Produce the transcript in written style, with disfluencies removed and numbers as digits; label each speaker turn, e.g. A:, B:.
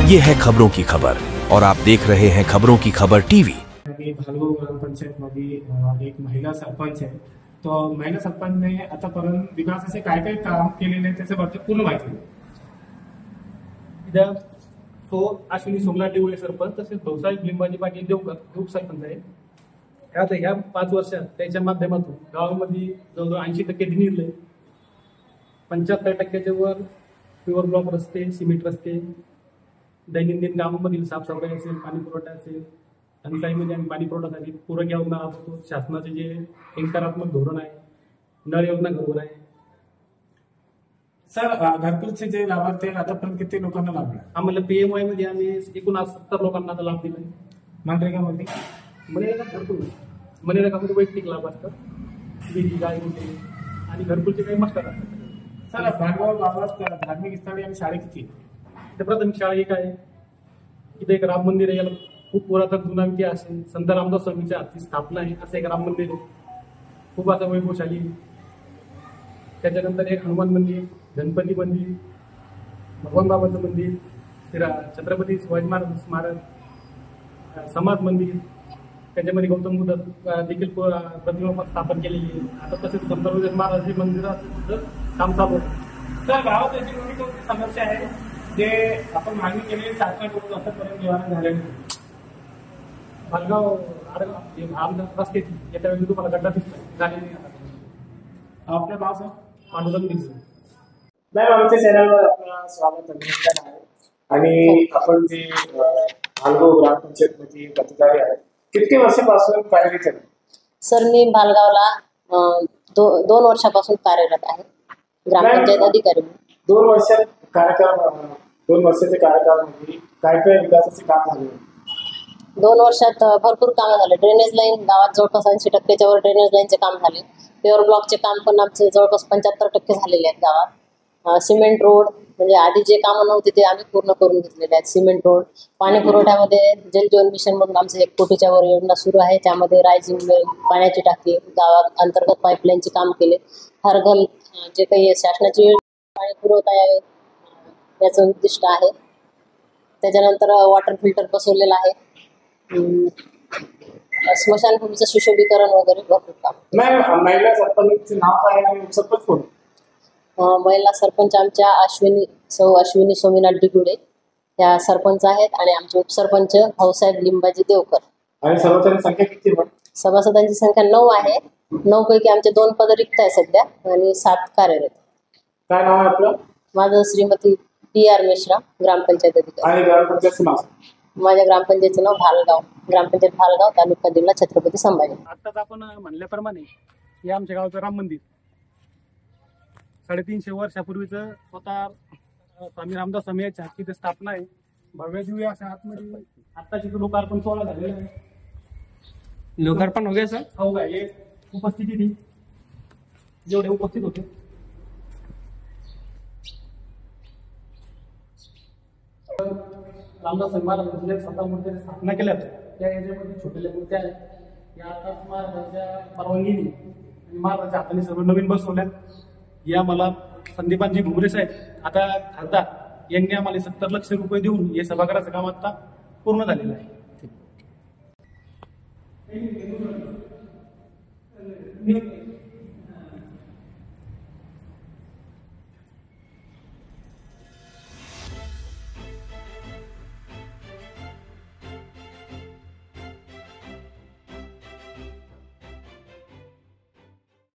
A: ये है खबरों की खबर और आप देख रहे हैं खबरों की खबर टीवी।
B: भालगाव ग्रामपंचायतमध्ये एक महिला सरपंच आहे. तो महिला सरपंचने आतापर्यंत विकासाचे काय काय काम केलेले त्याच्याबद्दल पूर्ण माहिती द्या.
C: इथं तो अश्विनी सोमनाथ देवळे सरपंच तसेच भाऊसाहेब लिंबाजी पाटील देवकर उपसरपंच आहे. ह्या 5 वर्षात त्याच्या माध्यमातून गावामध्ये जवळजवळ 80% निर्णय, 75%च्या वर प्युअर ब्लॉक रस्ते, सिमेंट रस्ते, दैनंदिन कामामधील साफसफाई असेल, पाणी पुरवठा असेल, टंचाईमध्ये आणि पाणी पुरवठ्यासाठी पूरक योजना राबवतो. शासनाचे जे एककारात्मक धोरण आहे, नळ योजना घरोघर आहे.
B: सर, घरकुलचे जे लाभार्थी आहेत आतापर्यंत किती लोकांना लाभला?
C: आम्हाला PMY मध्ये आम्ही एकूण 70 लोकांना आता लाभ दिला.
B: मनरेगामध्ये
C: मनरेगामध्ये वैयक्तिक लाभ असतात, विहिरी, गाय होते आणि घरकुलचे काही मस्टर असतात.
B: सर, भालगाव गावात धार्मिक स्थळे आणि शाळा किती?
C: इथे प्राथमिक शाळा एक आहे. इथे एक राम मंदिर आहे, याला खूप पुरातन जुना इतिहास आहे. संत रामदास स्वामीच्या हाती स्थापना आहे असं एक राम मंदिर आहे, खूप आता वैभवशाली. त्याच्यानंतर एक हनुमान मंदिर, गणपती मंदिर, भगवान बाबाचं मंदिर, छत्रपती शिवाजी महाराज स्मारक, समाज मंदिर, त्याच्यामध्ये गौतम बुद्ध देखील प्रतिमा स्थापन केलेली आहे. आता तसेच संत महाराज मंदिराचं काम चालू आहे.
B: सर, गावात अशी कोणती समस्या आहे जे आपण मागणी केलेली शासनाकडून आतापर्यंत निवारण झाले नाही?
C: भालगाव रस्ते येत्या वेळी तुम्हाला गड्डा दिसतो झाले नाही.
B: आपलं नाव सर?
C: पांडुरंग दिसतो.
B: मॅम, आमच्या चॅनलवर आपलं स्वागत आहे. आणि आपण जे भालगाव ग्रामपंचायतमध्ये अधिकारी आहेत, किती वर्षापासून कार्यरत आहे?
D: सर, मी भालगावला 2 वर्षापासून कार्यरत आहे ग्रामपंचायत अधिकारी.
B: 2 वर्षाच्या कार्यकाळामध्ये काय काय विकासाचे काम झाले?
D: 2 वर्षात भरपूर कामं झाले. ड्रेनेज लाईन गावात जवळपास 80%च्या वर ड्रेनेज लाईनचे काम झाले. प्युअर ब्लॉकचे काम पण आमचे जवळपास 75% झालेले आहेत गावात. सिमेंट रोड म्हणजे आधी जे कामं नव्हते ते आम्ही पूर्ण करून घेतलेले आहेत. सिमेंट रोड, पाणी पुरवठ्यामध्ये जल जीवन मिशन म्हणून आमचं 1 कोटीच्या वर योजना सुरू आहे. त्यामध्ये रायझिंग वेल, पाण्याची टाकी, गावात अंतर्गत पाईपलाईनचे काम केले. हरघल जे काही शासनाची पाणी पुरवठा यावे याचं उद्दिष्ट आहे. त्याच्यानंतर वॉटर फिल्टर बसवलेलं आहे. स्मशानभूमीचं सुशोभीकरण वगैरे भरपूर काम.
B: महिला सरपंच नाव काय आणि उपसरपंच कोण?
D: महिला सरपंच आमच्या अश्विनी सोमनाथ दिगुडे या सरपंच आहेत आणि आमचे उपसरपंच भाऊसाहेब लिंबाजी देवकर.
B: आणि सर्वसाधारण संख्या किती?
D: सभासदांची संख्या 9 आहे. 9 पैकी आमचे 2 पद रिक्त आहे सध्या आणि 7 कार्यरत.
B: काय नाव आहे आपलं?
D: माझं श्रीमती PR मिश्रा, ग्रामपंचायत अधिकारी.
B: आणि ग्रामपंचायत नाव?
D: माझ्या ग्रामपंचायतचं नाव भालगाव, ग्रामपंचायत भालगाव, तालुका जिल्हा छत्रपती संभाजी.
C: आताच आपण म्हणल्याप्रमाणे हे आमच्या गावचं राम मंदिर 350 वर्षापूर्वीचं स्वतः स्वामी रामदास स्वामी याच्या हाती स्थापना आहे. भव्य दिव्य अशा आतमध्ये आत्ताचे लोकार्पण सोहळा झालेला आहे.
E: लोकार्पण हो गया सर?
C: हो का? हे उपस्थिती जेवढे उपस्थित होते रामदास स्वामी महाराजांच्या स्वतः मूर्तीची स्थापना केल्या होत्या. त्या याच्यामध्ये छोट्या मूर्त्या आहेत. या आता महाराजांच्या परवानगीने आणि महाराजांच्या हाताने सर्व नवीन बसवल्या. या मला संदीपानजी घुमरे साहेब आता खासदार यांनी आम्हाला 70 लाख रुपये देऊन हे सभागृहाचं काम आता पूर्ण झालेलं आहे.